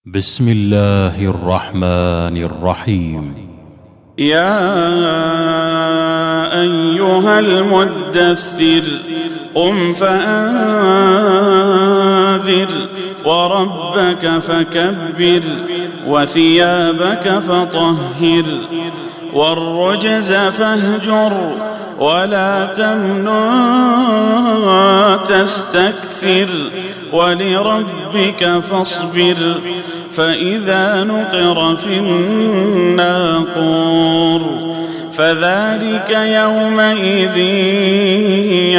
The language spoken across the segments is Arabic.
بسم الله الرحمن الرحيم. يا أيها المدثر قم فأنذر وربك فكبر وثيابك فطهر والرجز فاهجر ولا تمنن تستكثر ولربك فاصبر فإذا نقر في الناقور فذلك يومئذ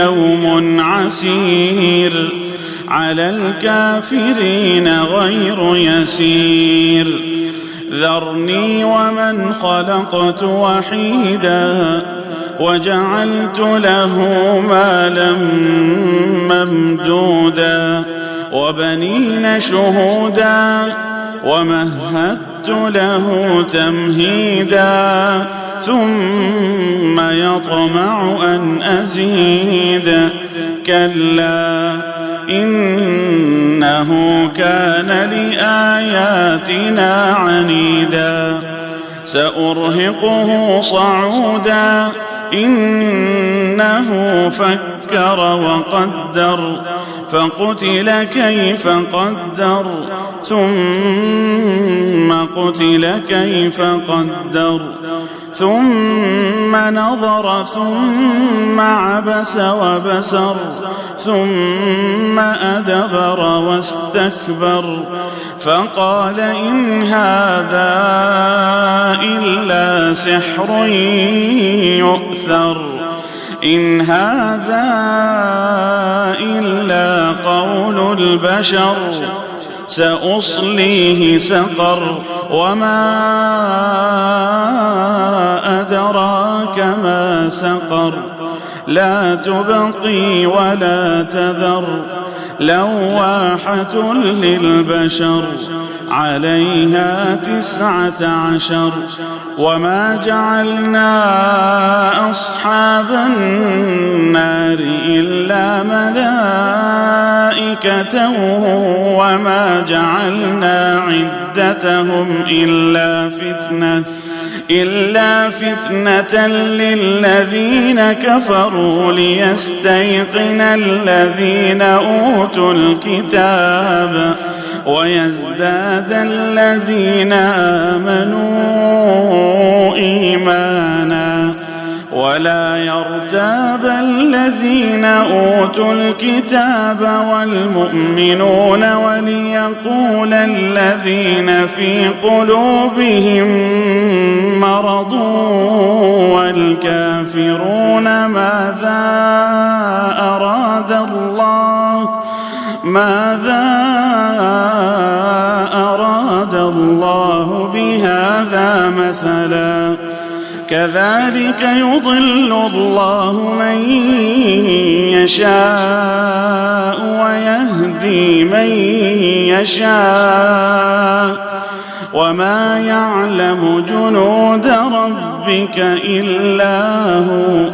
يوم عسير على الكافرين غير يسير ذرني ومن خلقت وحيدا وجعلت له مالا ممدودا وبنين شهودا ومهدت له تمهيدا ثم يطمع أن أزيد كلا إنه كان لآياتنا عنيدا سأرهقه صعودا إنه فكر وقدر فقتل كيف قدر ثم قتل كيف قدر ثم نظر ثم عبس وبسر ثم أدبر واستكبر فقال إن هذا إلا سحر يؤثر إن هذا إلا قول البشر سأصليه سقر وما أدراك ما سقر لا تبقي ولا تذر لواحة للبشر عليها 19 وما جعلنا أصحاب النار إلا ملائكة وما جعلنا عدتهم إلا فتنة للذين كفروا ليستيقن الذين أوتوا الكتاب ويزداد الذين آمنوا إيمانا ولا يرتاب الذين أوتوا الكتاب والمؤمنون وليقول الذين في قلوبهم مرض والكافرون ماذا أراد الله بهذا مثلا كذلك يضل الله من يشاء ويهدي من يشاء وما يعلم جنود ربك إلا هو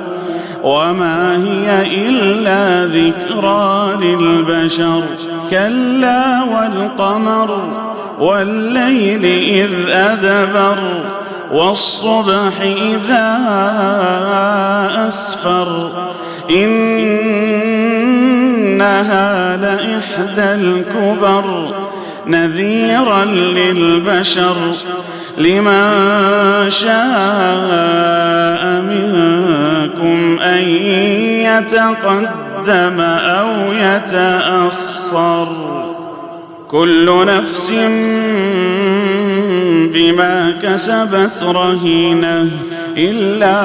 وما هي إلا ذكرى للبشر كلا والقمر والليل إذ أدبر والصبح إذا أسفر إنها لإحدى الكبر نذيرا للبشر لمن شاء منكم أن يتقدم أو يتأخر كل نفس بما كسبت رهينة إلا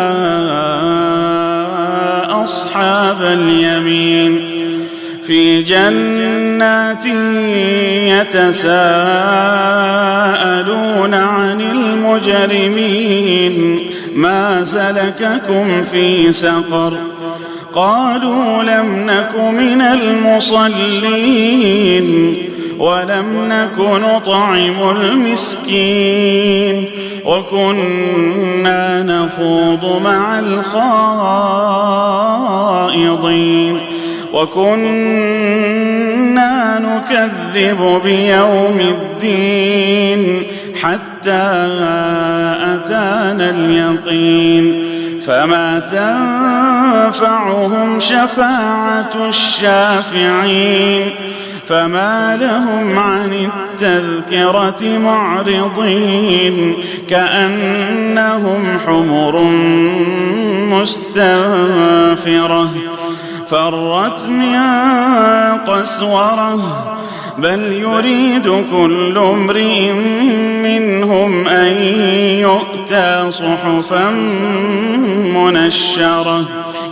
أصحاب اليمين في جنات يتساءلون عن المجرمين ما سلككم في سقر قالوا لم نك من المصلين ولم نك نطعم المسكين وكنا نخوض مع الخائضين وكنا كنا نكذب بيوم الدين حتى أتانا اليقين فما تنفعهم شفاعة الشافعين فما لهم عن التذكرة معرضين كأنهم حمر مستنفرة فرت من قسورة بل يريد كل امرئ منهم أن يؤتى صحفا منشرة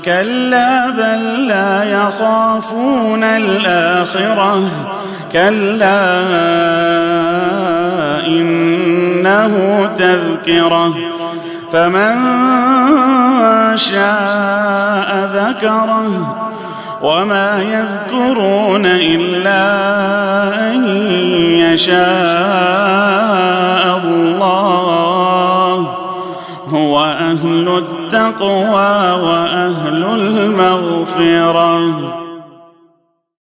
كلا بل لا يخافون الآخرة كلا إنه تذكرة فمن شاء ذكره وما يذكرون إلا أن يشاء الله هو أهل التقوى وأهل المغفرة.